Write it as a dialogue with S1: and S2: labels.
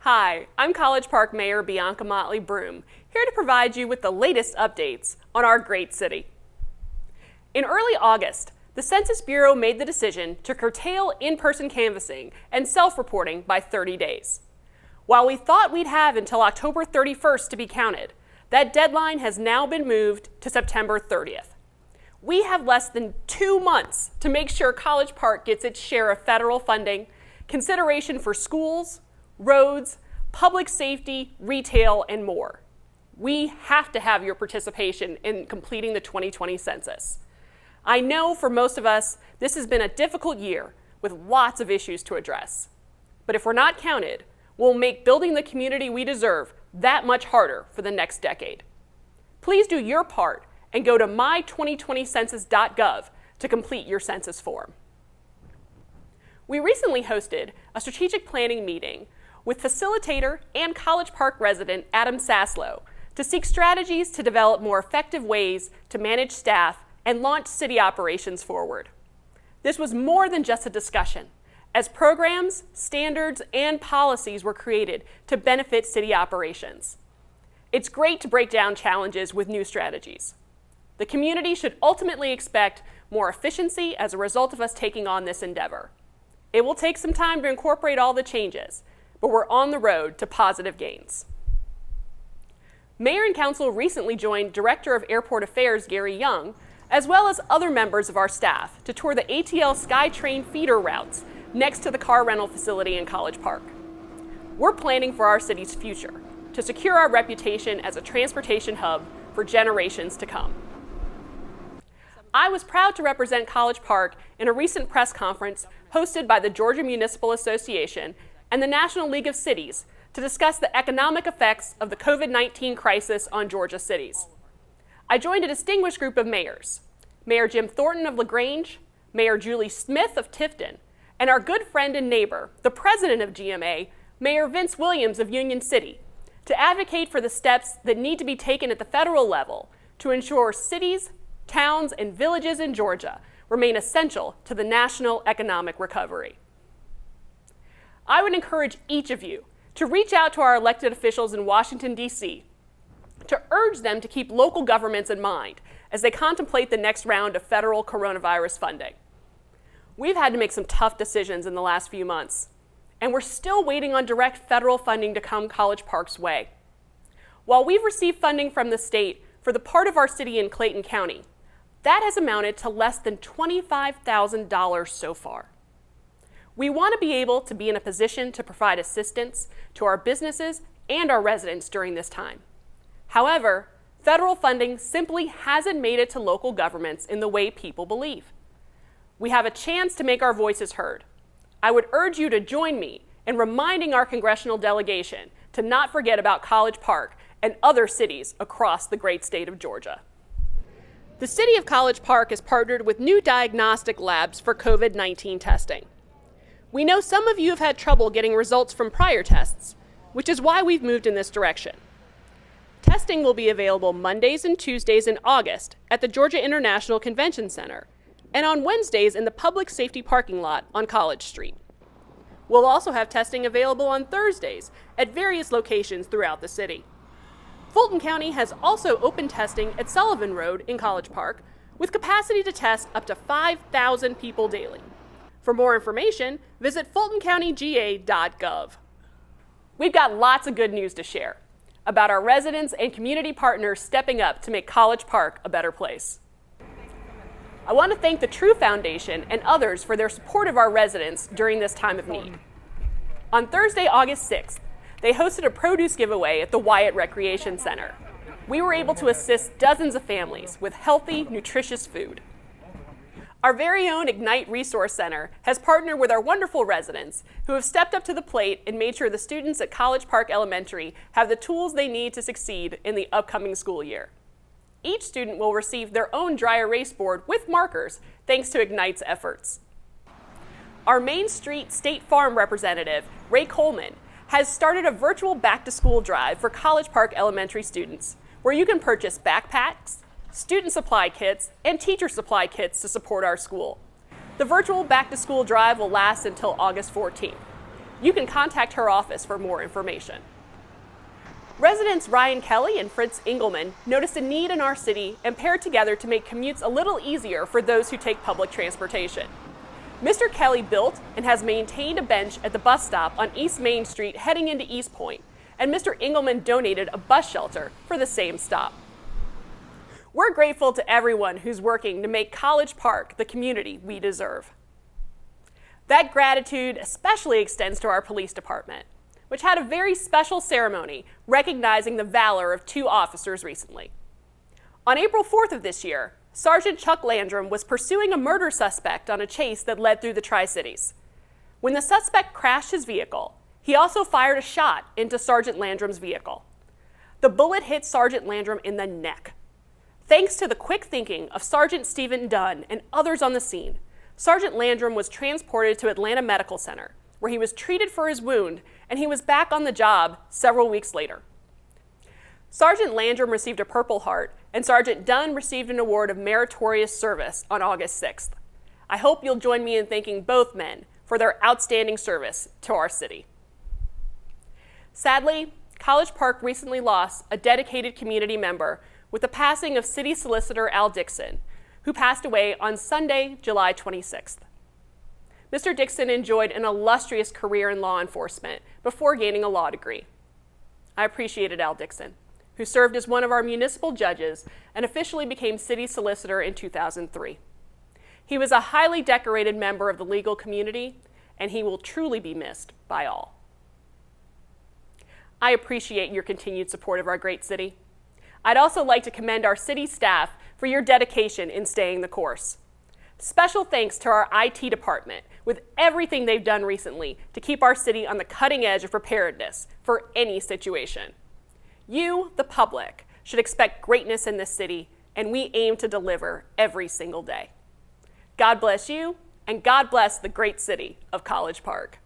S1: Hi, I'm College Park Mayor Bianca Motley Broom, here to provide you with the latest updates on our great city. In early August, the Census Bureau made the decision to curtail in-person canvassing and self-reporting by 30 days. While we thought we'd have until October 31st to be counted, that deadline has now been moved to September 30th. We have less than 2 months to make sure College Park gets its share of federal funding, consideration for schools, roads, public safety, retail, and more. We have to have your participation in completing the 2020 census. I know for most of us, this has been a difficult year with lots of issues to address. But if we're not counted, we'll make building the community we deserve that much harder for the next decade. Please do your part and go to my2020census.gov to complete your census form. We recently hosted a strategic planning meeting with facilitator and College Park resident Adam Saslow to seek strategies to develop more effective ways to manage staff and launch city operations forward. This was more than just a discussion, as programs, standards, and policies were created to benefit city operations. It's great to break down challenges with new strategies. The community should ultimately expect more efficiency as a result of us taking on this endeavor. It will take some time to incorporate all the changes, but we're on the road to positive gains. Mayor and Council recently joined Director of Airport Affairs Gary Young, as well as other members of our staff, to tour the ATL SkyTrain feeder routes next to the car rental facility in College Park. We're planning for our city's future to secure our reputation as a transportation hub for generations to come. I was proud to represent College Park in a recent press conference hosted by the Georgia Municipal Association and the National League of Cities to discuss the economic effects of the COVID-19 crisis on Georgia cities. I joined a distinguished group of mayors, Mayor Jim Thornton of LaGrange, Mayor Julie Smith of Tifton, and our good friend and neighbor, the president of GMA, Mayor Vince Williams of Union City, to advocate for the steps that need to be taken at the federal level to ensure cities, towns, and villages in Georgia remain essential to the national economic recovery. I would encourage each of you to reach out to our elected officials in Washington, D.C., to urge them to keep local governments in mind as they contemplate the next round of federal coronavirus funding. We've had to make some tough decisions in the last few months, and we're still waiting on direct federal funding to come College Park's way. While we've received funding from the state for the part of our city in Clayton County, that has amounted to less than $25,000 so far. We want to be able to be in a position to provide assistance to our businesses and our residents during this time. However, federal funding simply hasn't made it to local governments in the way people believe. We have a chance to make our voices heard. I would urge you to join me in reminding our congressional delegation to not forget about College Park and other cities across the great state of Georgia. The City of College Park has partnered with new diagnostic labs for COVID-19 testing. We know some of you have had trouble getting results from prior tests, which is why we've moved in this direction. Testing will be available Mondays and Tuesdays in August at the Georgia International Convention Center and on Wednesdays in the public safety parking lot on College Street. We'll also have testing available on Thursdays at various locations throughout the city. Fulton County has also opened testing at Sullivan Road in College Park with capacity to test up to 5,000 people daily. For more information, visit fultoncountyga.gov. We've got lots of good news to share about our residents and community partners stepping up to make College Park a better place. I want to thank the True Foundation and others for their support of our residents during this time of need. On Thursday, August 6th, they hosted a produce giveaway at the Wyatt Recreation Center. We were able to assist dozens of families with healthy, nutritious food. Our very own Ignite Resource Center has partnered with our wonderful residents who have stepped up to the plate and made sure the students at College Park Elementary have the tools they need to succeed in the upcoming school year. Each student will receive their own dry erase board with markers thanks to Ignite's efforts. Our Main Street State Farm representative, Ray Coleman, has started a virtual back-to-school drive for College Park Elementary students where you can purchase backpacks, student supply kits, and teacher supply kits to support our school. The virtual back-to-school drive will last until August 14th. You can contact her office for more information. Residents Ryan Kelly and Fritz Engelman noticed a need in our city and paired together to make commutes a little easier for those who take public transportation. Mr. Kelly built and has maintained a bench at the bus stop on East Main Street heading into East Point, and Mr. Engelman donated a bus shelter for the same stop. We're grateful to everyone who's working to make College Park the community we deserve. That gratitude especially extends to our police department, which had a very special ceremony recognizing the valor of 2 officers recently. On April 4th of this year, Sergeant Chuck Landrum was pursuing a murder suspect on a chase that led through the Tri-Cities. When the suspect crashed his vehicle, he also fired a shot into Sergeant Landrum's vehicle. The bullet hit Sergeant Landrum in the neck. Thanks to the quick thinking of Sergeant Stephen Dunn and others on the scene, Sergeant Landrum was transported to Atlanta Medical Center, where he was treated for his wound, and he was back on the job several weeks later. Sergeant Landrum received a Purple Heart, and Sergeant Dunn received an award of meritorious service on August 6th. I hope you'll join me in thanking both men for their outstanding service to our city. Sadly, College Park recently lost a dedicated community member with the passing of City Solicitor Al Dixon, who passed away on Sunday, July 26th. Mr. Dixon enjoyed an illustrious career in law enforcement before gaining a law degree. I appreciated Al Dixon, who served as one of our municipal judges and officially became city solicitor in 2003. He was a highly decorated member of the legal community, and he will truly be missed by all. I appreciate your continued support of our great city. I'd also like to commend our city staff for your dedication in staying the course. Special thanks to our IT department with everything they've done recently to keep our city on the cutting edge of preparedness for any situation. You, the public, should expect greatness in this city, and we aim to deliver every single day. God bless you, and God bless the great city of College Park.